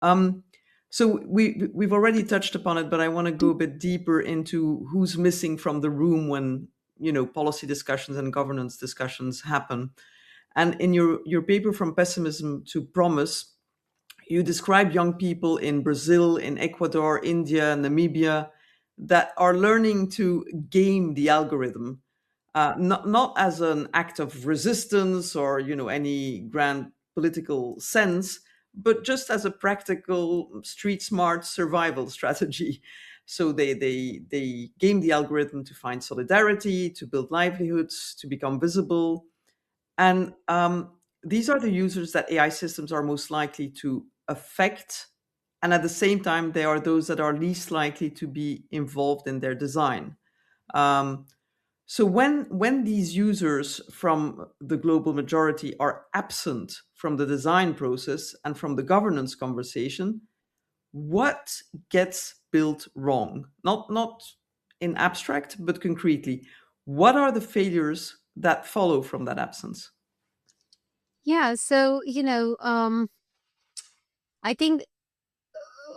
Um, so we've already touched upon it, but I want to go a bit deeper into who's missing from the room when policy discussions and governance discussions happen. And in your paper From Pessimism to Promise, you describe young people in Brazil, in Ecuador, India, Namibia that are learning to game the algorithm, not as an act of resistance or any grand political sense, but just as a practical street smart survival strategy. So they game the algorithm to find solidarity, to build livelihoods, to become visible, and these are the users that AI systems are most likely to affect. And at the same time, they are those that are least likely to be involved in their design. Um, so when these users from the global majority are absent from the design process and from the governance conversation, what gets built wrong? Not in abstract, but concretely. What are the failures that follow from that absence? Yeah, so I think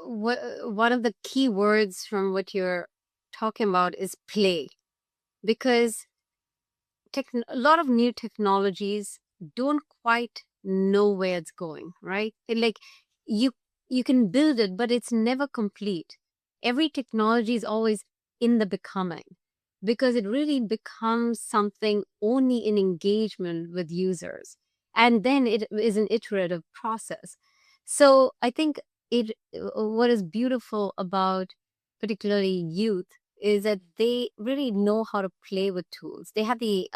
one of the key words from what you're talking about is play, because a lot of new technologies don't quite know where it's going, right? Like you you can build it, but it's never complete. Every technology is always in the becoming, because it really becomes something only in engagement with users, and then it is an iterative process. So I think what is beautiful about particularly youth is that they really know how to play with tools. They have the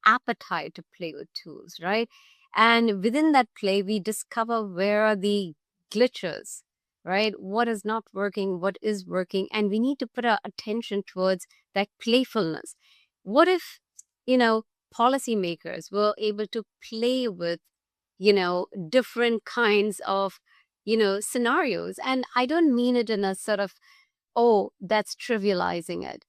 appetite to play with tools, right? And within that play, we discover where are the glitches, right? What is not working, what is working, and we need to put our attention towards that playfulness. What if, you know, policymakers were able to play with, different kinds of, scenarios? And I don't mean it in a sort of, oh, that's trivializing it.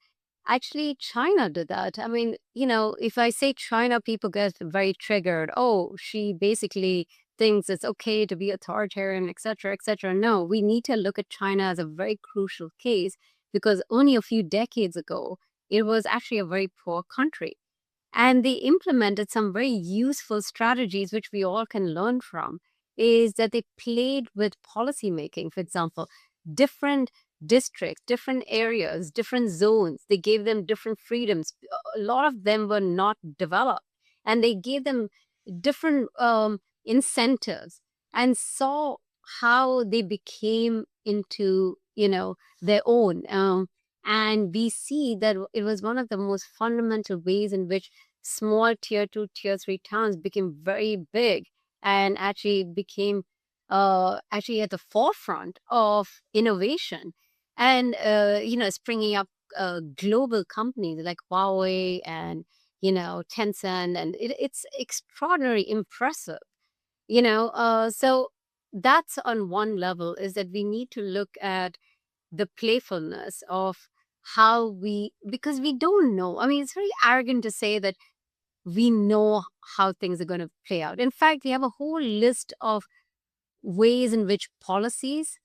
Actually, China did that. I mean, if I say China, people get very triggered. Oh, she basically thinks it's okay to be authoritarian, et cetera, et cetera. No, we need to look at China as a very crucial case, because only a few decades ago, it was actually a very poor country. And they implemented some very useful strategies, which we all can learn from, is that they played with policymaking. For example, different districts, different areas, different zones, they gave them different freedoms. A lot of them were not developed, and they gave them different incentives, and saw how they became into, their own. And we see that it was one of the most fundamental ways in which small tier two, tier three towns became very big, and actually became actually at the forefront of innovation, and springing up global companies like Huawei and Tencent, and it's extraordinarily impressive. So that's on one level, is that we need to look at the playfulness of how we, because we don't know. I mean, it's very arrogant to say that we know how things are going to play out. In fact, we have a whole list of ways in which policies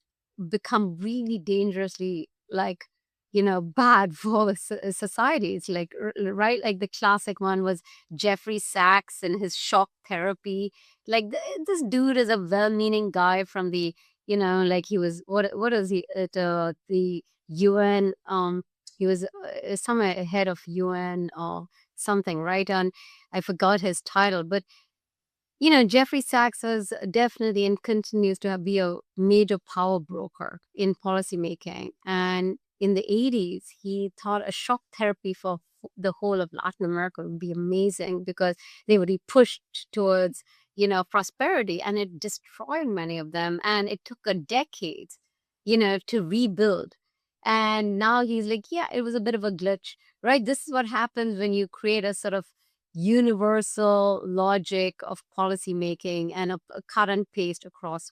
become really dangerously, like, bad for societies, like right, like the classic one was Jeffrey Sachs and his shock therapy. Like this dude is a well-meaning guy from the, like he was, what is he at the UN, he was somewhere head of UN or something, right? And I forgot his title, but Jeffrey Sachs is definitely and continues to be a major power broker in policymaking. And in the 80s, he thought a shock therapy for the whole of Latin America would be amazing, because they would be pushed towards, prosperity, and it destroyed many of them. And it took a decade, to rebuild. And now he's like, yeah, it was a bit of a glitch, right? This is what happens when you create a sort of universal logic of policymaking and a cut and paste across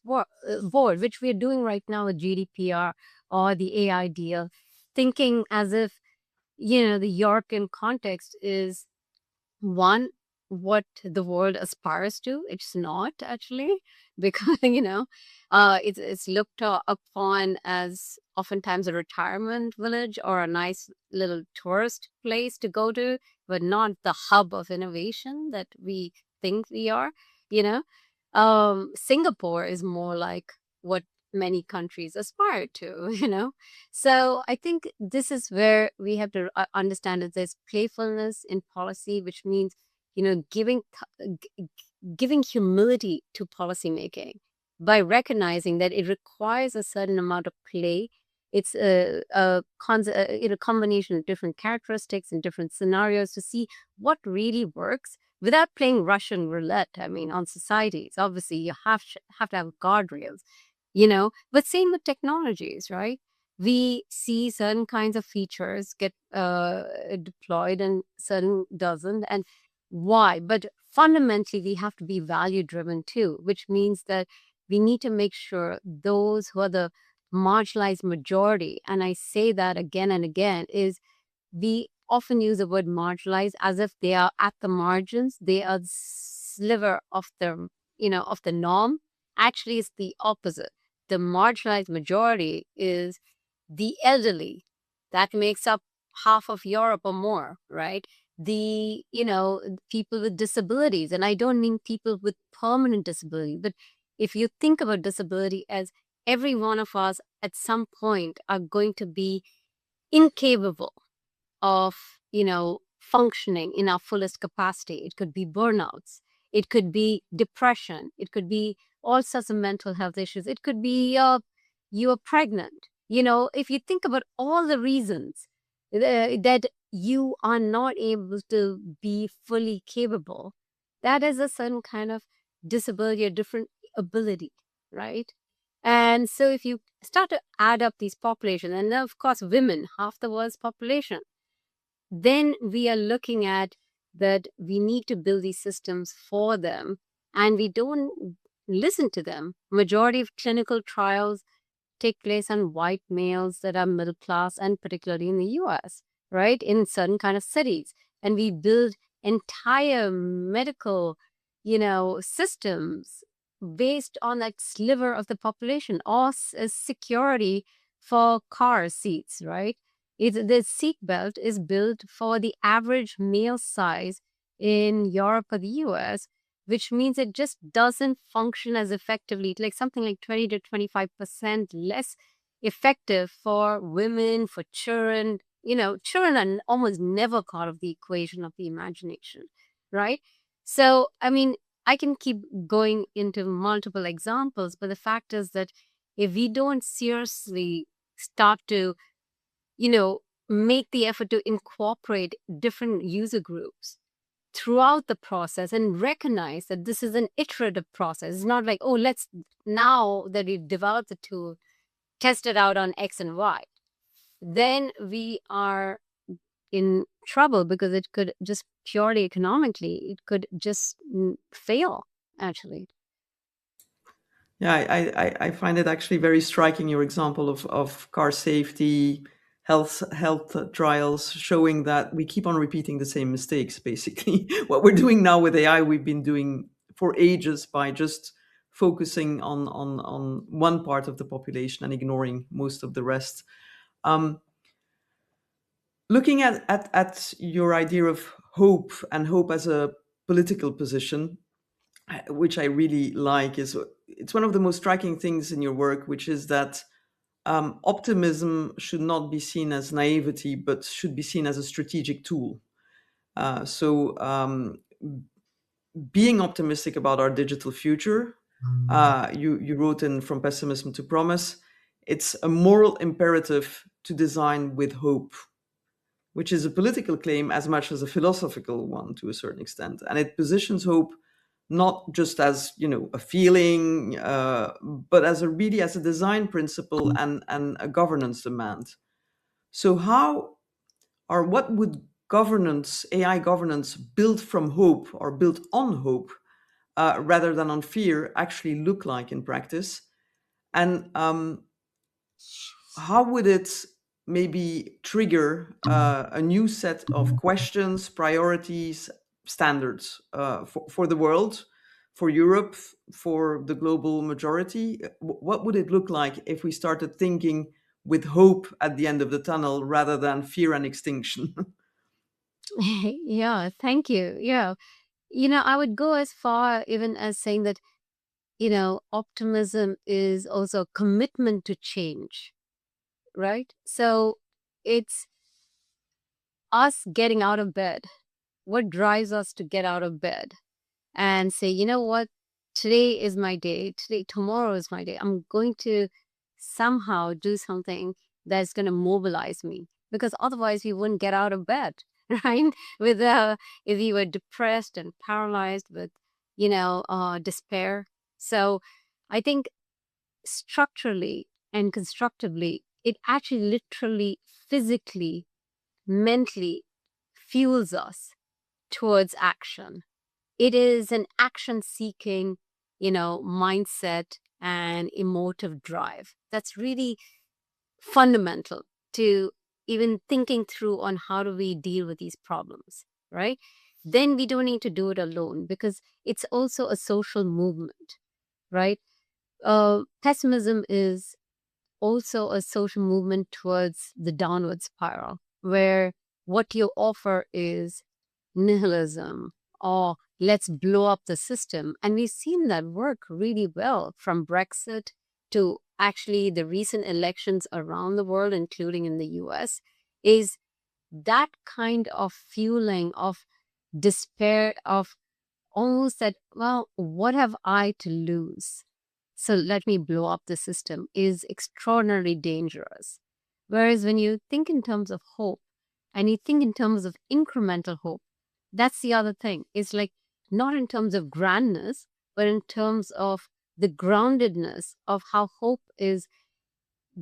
board, which we are doing right now with GDPR or the AI deal, thinking as if, the European context is one what the world aspires to. It's not actually, because it's looked upon as oftentimes a retirement village or a nice little tourist place to go to, but not the hub of innovation that we think we are. You know, Singapore is more like what many countries aspire to. So I think this is where we have to understand that there's playfulness in policy, which means giving humility to policymaking by recognizing that it requires a certain amount of play. It's a combination of different characteristics and different scenarios to see what really works without playing Russian roulette. I mean, on societies, obviously, you have to have guardrails, but same with technologies, right? We see certain kinds of features get deployed and certain doesn't. And why? But fundamentally, we have to be value driven too, which means that we need to make sure those who are the marginalized majority, and I say that again and again, is we often use the word marginalized as if they are at the margins. They are the sliver of the norm. Actually, it's the opposite. The marginalized majority is the elderly. That makes up half of Europe or more, right? The people with disabilities. And I don't mean people with permanent disability, but if you think about disability as every one of us at some point are going to be incapable of functioning in our fullest capacity. It could be burnouts, it could be depression, it could be all sorts of mental health issues, it could be you are pregnant. If you think about all the reasons that you are not able to be fully capable, that is a certain kind of disability, a different ability, right? And so if you start to add up these populations, and of course women, half the world's population, then we are looking at that we need to build these systems for them, and we don't listen to them. Majority of clinical trials take place on white males that are middle class, and particularly in the US, right? In certain kind of cities. And we build entire medical, systems based on that sliver of the population, or security for car seats, right? The seat belt is built for the average male size in Europe or the US, which means it just doesn't function as effectively. Like something like 20 to 25% less effective for women, for children. Children are almost never part of the equation of the imagination, right? So, I mean, I can keep going into multiple examples, but the fact is that if we don't seriously start to, you know, make the effort to incorporate different user groups throughout the process and recognize that this is an iterative process. It's not like, oh, let's, now that we've developed the tool, test it out on X and Y. Then we are in trouble, because it could just purely economically, it could just fail, actually. Yeah, I find it actually very striking, your example of car safety, health trials, showing that we keep on repeating the same mistakes, basically. What we're doing now with AI, we've been doing for ages by just focusing on one part of the population and ignoring most of the rest. Um, Looking at your idea of hope and hope as a political position, which I really like, is it's one of the most striking things in your work, which is that optimism should not be seen as naivety, but should be seen as a strategic tool. So being optimistic about our digital future, you wrote in From Pessimism to Promise, it's a moral imperative to design with hope, which is a political claim as much as a philosophical one to a certain extent. And it positions hope not just as a feeling, but as a design principle and a governance demand. So what would governance, AI governance, built from hope or built on hope rather than on fear, actually look like in practice? And how would it maybe trigger a new set of questions, priorities, standards for the world, for Europe, for the global majority? What would it look like if we started thinking with hope at the end of the tunnel rather than fear and extinction? Yeah, thank you. Yeah. I would go as far even as saying that, optimism is also a commitment to change, right? So it's us getting out of bed. What drives us to get out of bed and say, you know what, today is my day. Tomorrow is my day. I'm going to somehow do something that's going to mobilize me, because otherwise we wouldn't get out of bed, right? With if you were depressed and paralyzed with, despair. So I think structurally and constructively, it actually literally, physically, mentally fuels us towards action. It is an action seeking, mindset and emotive drive that's really fundamental to even thinking through on how do we deal with these problems, right? Then we don't need to do it alone, because it's also a social movement, right? Pessimism is also a social movement towards the downward spiral, where what you offer is nihilism or let's blow up the system. And we've seen that work really well, from Brexit to actually the recent elections around the world, including in the US, is that kind of fueling of despair, of almost that, well, what have I to lose? So let me blow up the system, is extraordinarily dangerous. Whereas when you think in terms of hope and you think in terms of incremental hope, that's the other thing. It's like not in terms of grandness, but in terms of the groundedness of how hope is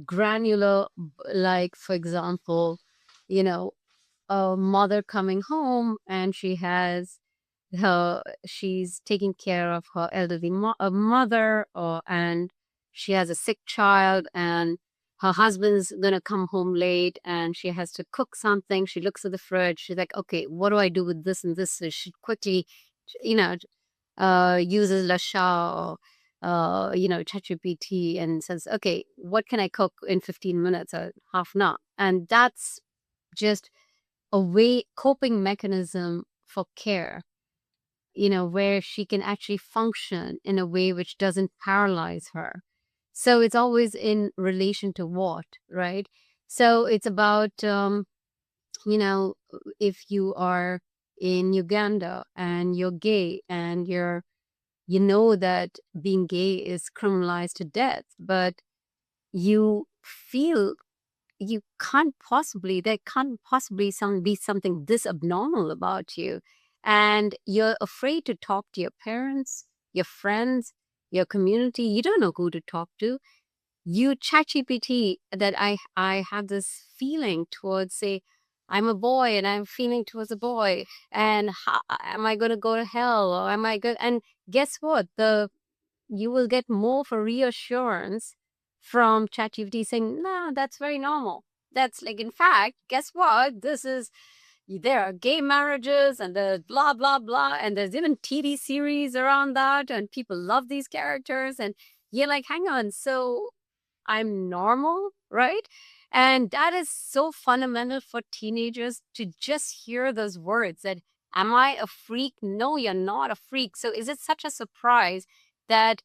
granular. Like, for example, you know, a mother coming home and she's taking care of her elderly mother, and she has a sick child, and her husband's gonna come home late and she has to cook something. She looks at the fridge, she's like, okay, what do I do with this and this? So she quickly, you know uses Lasha or ChatGPT, and says, okay, what can I cook in 15 minutes or half an hour? And that's just a way coping mechanism for care, where she can actually function in a way which doesn't paralyze her. So it's always in relation to what, right? So it's about, you know, if you are in Uganda and you're gay and you know that being gay is criminalized to death, but you feel you can't possibly, there can't possibly be something this abnormal about you, and you're afraid to talk to your parents, your friends, your community. You don't know who to talk to. You ChatGPT that I have this feeling towards, say, I'm a boy and I'm feeling towards a boy, and how, am I going to go to hell, or am I good? And guess what, you will get more for reassurance from ChatGPT saying, no, that's very normal. That's like, in fact, guess what? There are gay marriages and there's blah, blah, blah. And there's even TV series around that. And people love these characters. And you're like, hang on. So I'm normal, right? And that is so fundamental for teenagers to just hear those words that, am I a freak? No, you're not a freak. So is it such a surprise that,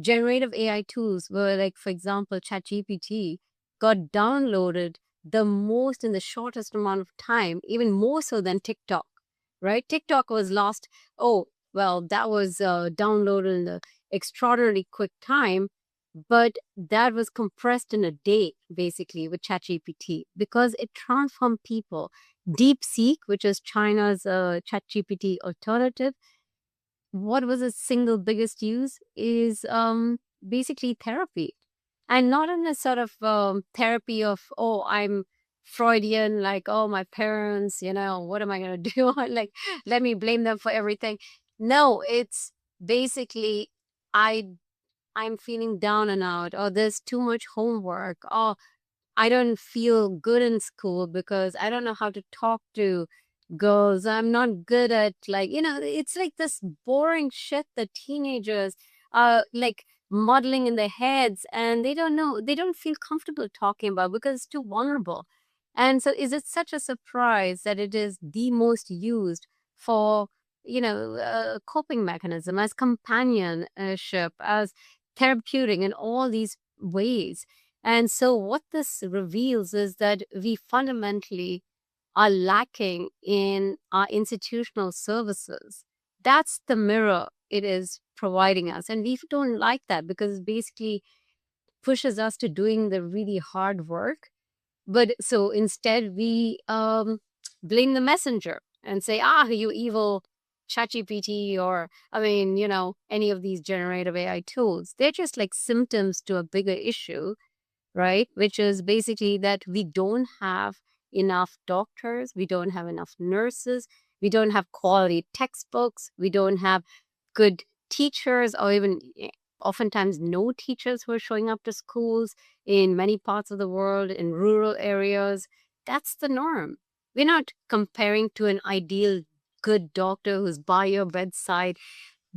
generative AI tools were like, for example, ChatGPT got downloaded the most in the shortest amount of time, even more so than TikTok, right? TikTok was lost. Oh, well, that was downloaded in the extraordinarily quick time, but that was compressed in a day, basically, with ChatGPT, because it transformed people. DeepSeek, which is China's ChatGPT alternative, what was its single biggest use is basically therapy. And not in a sort of therapy of, oh, I'm Freudian, like, oh, my parents, what am I going to do? Like, let me blame them for everything. No, it's basically, I I'm feeling down and out, or there's too much homework, or I don't feel good in school because I don't know how to talk to girls. I'm not good at, like, it's like this boring shit that teenagers are like modeling in their heads, and they don't feel comfortable talking about because it's too vulnerable. And so is it such a surprise that it is the most used for, coping mechanism, as companionship, as therapeutic in all these ways? And so what this reveals is that we fundamentally are lacking in our institutional services. That's the mirror it is providing us. And we don't like that because it basically pushes us to doing the really hard work. But so instead, we blame the messenger and say, you evil ChatGPT, or, I mean, any of these generative AI tools. They're just like symptoms to a bigger issue, right? Which is basically that we don't have enough doctors, we don't have enough nurses, we don't have quality textbooks, we don't have good teachers, or even oftentimes no teachers who are showing up to schools in many parts of the world, in rural areas. That's the norm. We're not comparing to an ideal good doctor who's by your bedside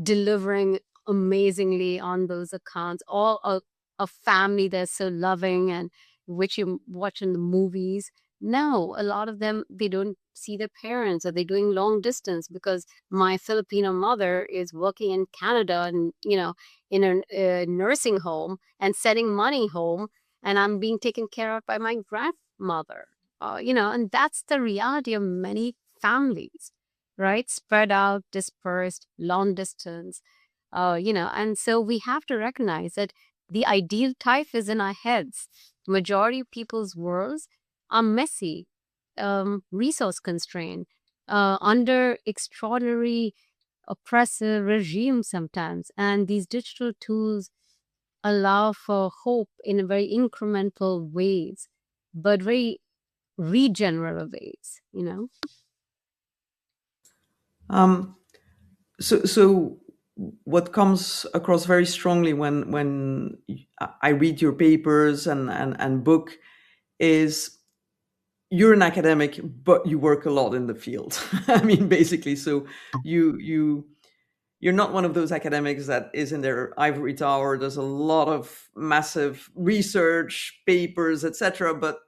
delivering amazingly on those accounts, or a family that's so loving and which you watch in the movies. No, a lot of them, they don't see their parents, or they're doing long distance because my Filipino mother is working in Canada, and in a nursing home and sending money home, and I'm being taken care of by my grandmother. And that's the reality of many families, right? Spread out, dispersed, long distance. And so we have to recognize that the ideal type is in our heads. Majority of people's worlds are messy, resource constrained, under extraordinary oppressive regimes sometimes. And these digital tools allow for hope in very incremental ways, but very regenerative ways. Um, so what comes across very strongly when I read your papers and book is you're an academic, but you work a lot in the field. I mean, basically, so you're not one of those academics that is in their ivory tower. There's a lot of massive research papers, etc., but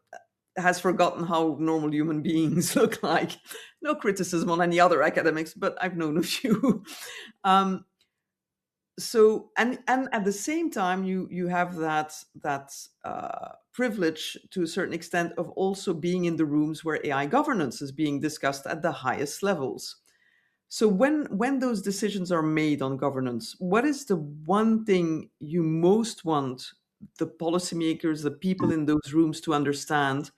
has forgotten how normal human beings look like. No criticism on any other academics, but I've known a few. um, so and at the same time, you have that privilege to a certain extent of also being in the rooms where AI governance is being discussed at the highest levels. So when those decisions are made on governance, what is the one thing you most want the policymakers, the people in those rooms to understand,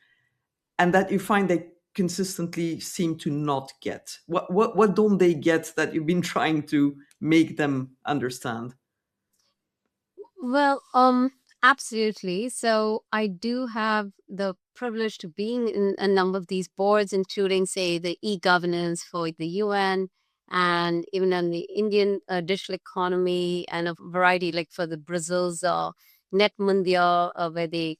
and that you find they consistently seem to not get? What don't they get that you've been trying to make them understand? Well, absolutely. So I do have the privilege to being in a number of these boards, including, say, the e-governance for the UN, and even on the Indian digital economy, and a variety, like for the Brazil's Net Mundial, where they,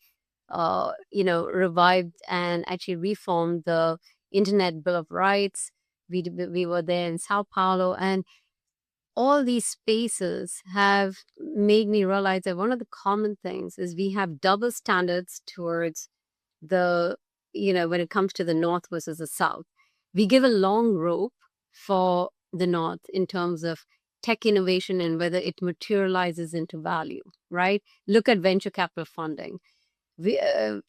revived and actually reformed the Internet Bill of Rights. We were there in Sao Paulo, and all these spaces have made me realize that one of the common things is we have double standards towards the, when it comes to the North versus the South. We give a long rope for the North in terms of tech innovation and whether it materializes into value, right? Look at venture capital funding.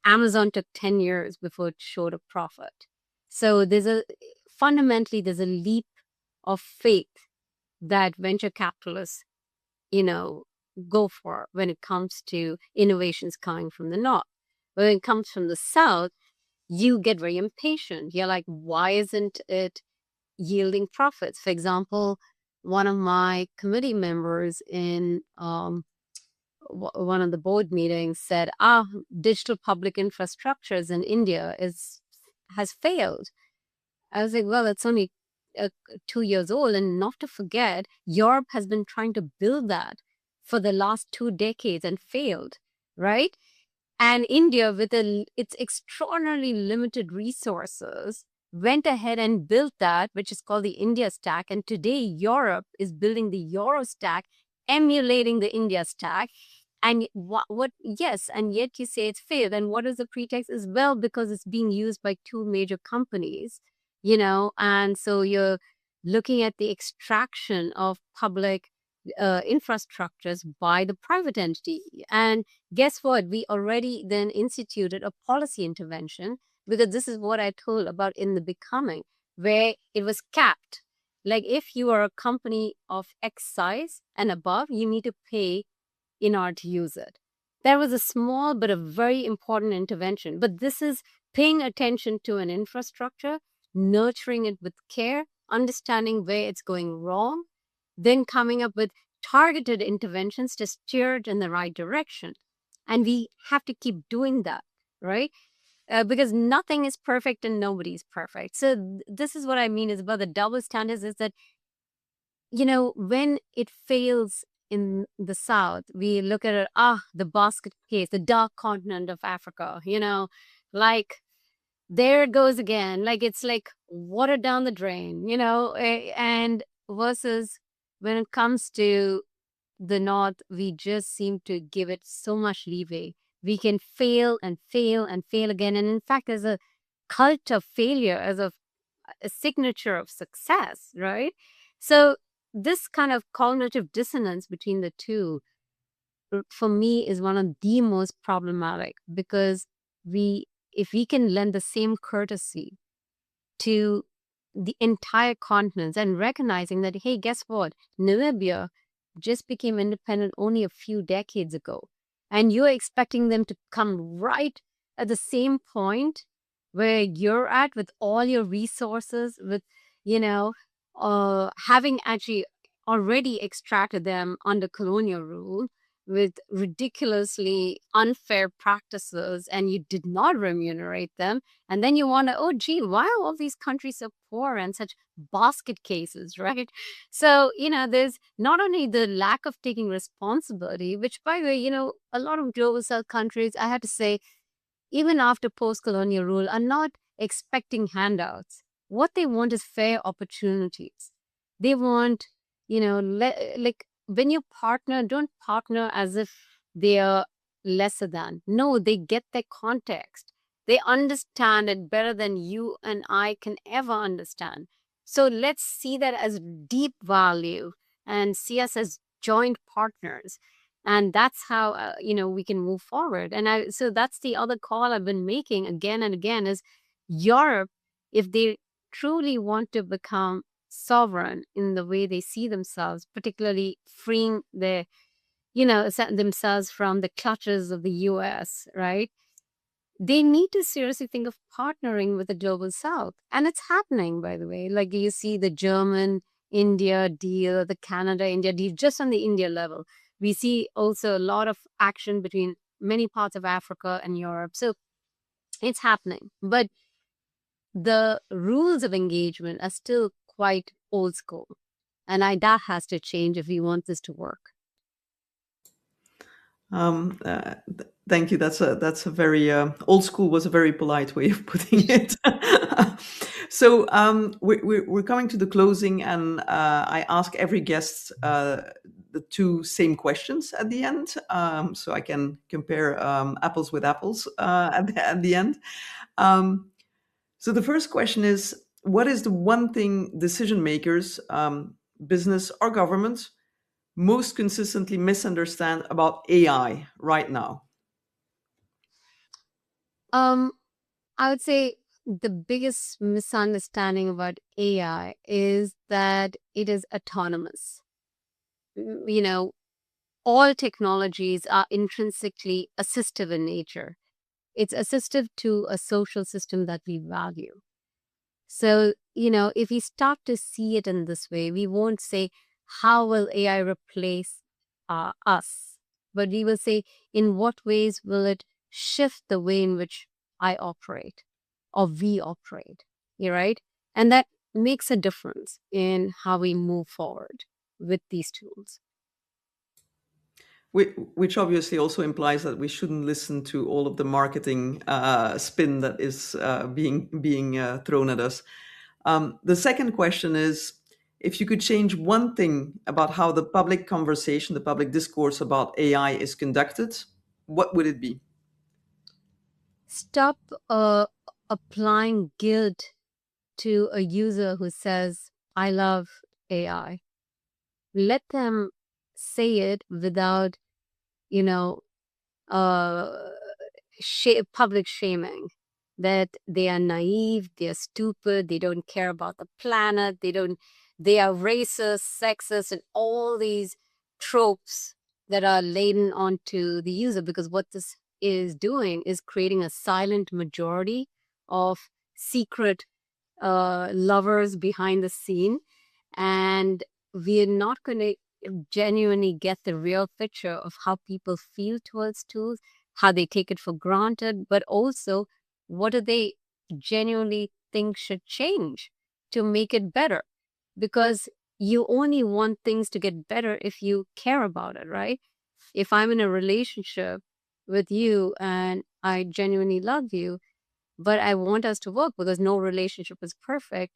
Amazon took 10 years before it showed a profit. So fundamentally, there's a leap of faith that venture capitalists, you know, go for when it comes to innovations coming from the North. When it comes from the South, you get very impatient. You're like, why isn't it yielding profits? For example, one of my committee members in one of the board meetings said, digital public infrastructures in India has failed. I was like, well, it's only 2 years old. And not to forget, Europe has been trying to build that for the last 2 decades and failed, right? And India, with its extraordinarily limited resources, went ahead and built that, which is called the India stack. And today Europe is building the Euro stack, emulating the India stack. And yes, and yet you say it's failed. And what is the pretext? As well, because it's being used by two major companies, and so you're looking at the extraction of public infrastructures by the private entity. And guess what? We already then instituted a policy intervention, because this is what I told about in the Becoming, where it was capped. Like if you are a company of X size and above, you need to pay in order to use it. That was a small but a very important intervention. But this is paying attention to an infrastructure, nurturing it with care, understanding where it's going wrong, then coming up with targeted interventions to steer it in the right direction. And we have to keep doing that, right? Because nothing is perfect and nobody's perfect. So this is what I mean is about the double standards, is that, when it fails in the South, we look at it, the basket case, the dark continent of Africa, like there it goes again. Like it's like water down the drain, and versus when it comes to the North, we just seem to give it so much leeway. We can fail and fail and fail again. And in fact, there's a cult of failure as a signature of success, right? So this kind of cognitive dissonance between the two, for me, is one of the most problematic, because if we can lend the same courtesy to the entire continents, and recognizing that, hey, guess what? Namibia just became independent only a few decades ago. And you're expecting them to come right at the same point where you're at, with all your resources, with, having actually already extracted them under colonial rule with ridiculously unfair practices, and you did not remunerate them. And then you wonder, oh, gee, why are all these countries so poor and such basket cases, right? So, there's not only the lack of taking responsibility, which, by the way, a lot of global south countries, I have to say, even after post-colonial rule, are not expecting handouts. What they want is fair opportunities. They want, like when you partner, don't partner as if they are lesser than. No, they get their context. They understand it better than you and I can ever understand. So let's see that as deep value and see us as joint partners. And that's how, we can move forward. And so that's the other call I've been making again and again, is Europe, if they truly want to become sovereign in the way they see themselves, particularly freeing their, themselves from the clutches of the US, right? They need to seriously think of partnering with the global south. And it's happening, by the way. Like you see the German India deal, the Canada India deal, just on the India level. We see also a lot of action between many parts of Africa and Europe. So it's happening. But the rules of engagement are still quite old school. And that has to change if we want this to work. Thank you. That's a very old school was a very polite way of putting it. So we're coming to the closing, and I ask every guest the two same questions at the end, so I can compare apples with apples at the end. So the first question is: what is the one thing decision makers, business or government, most consistently misunderstand about AI right now? I would say the biggest misunderstanding about AI is that it is autonomous. You know, all technologies are intrinsically assistive in nature. It's assistive to a social system that we value. So, if we start to see it in this way, we won't say, how will AI replace us? But we will say, in what ways will it shift the way in which I operate or we operate? You're right. And that makes a difference in how we move forward with these tools. Which obviously also implies that we shouldn't listen to all of the marketing spin that is being thrown at us. The second question is, if you could change one thing about how the public conversation, the public discourse about AI is conducted, what would it be? Stop applying guilt to a user who says, I love AI. Let them say it without, you know, uh, public shaming, that they are naive, they are stupid, they don't care about the planet, they are racist, sexist, and all these tropes that are laden onto the user. Because what this is doing is creating a silent majority of secret lovers behind the scene, and we're not going to genuinely get the real picture of how people feel towards tools, how they take it for granted, but also what do they genuinely think should change to make it better. Because you only want things to get better if you care about it, right? If I'm in a relationship with you and I genuinely love you, but I want us to work because no relationship is perfect,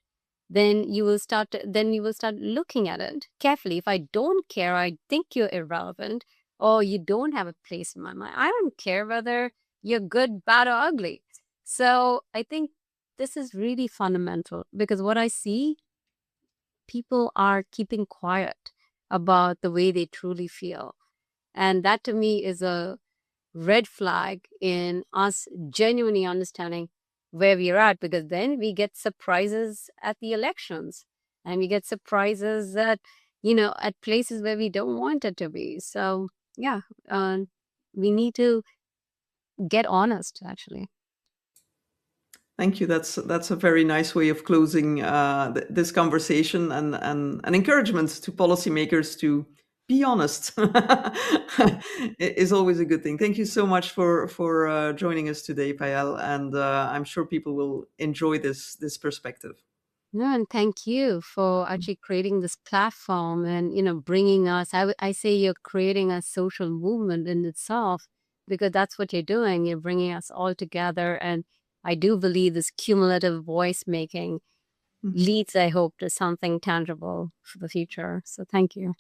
then you will start looking at it carefully. If I don't care, I think you're irrelevant, or you don't have a place in my mind. I don't care whether you're good, bad, or ugly. So I think this is really fundamental, because what I see, people are keeping quiet about the way they truly feel. And that to me is a red flag in us genuinely understanding where we're at, because then we get surprises at the elections, and we get surprises at places where we don't want it to be. So yeah, we need to get honest, actually. Thank you. That's a very nice way of closing this conversation, and an encouragement to policymakers to be honest is always a good thing. Thank you so much for joining us today, Payal, and I'm sure people will enjoy this perspective. No, and thank you for actually creating this platform and, bringing us. I say you're creating a social movement in itself, because that's what you're doing. You're bringing us all together. And I do believe this cumulative voice making Mhm. leads, I hope, to something tangible for the future. So thank you.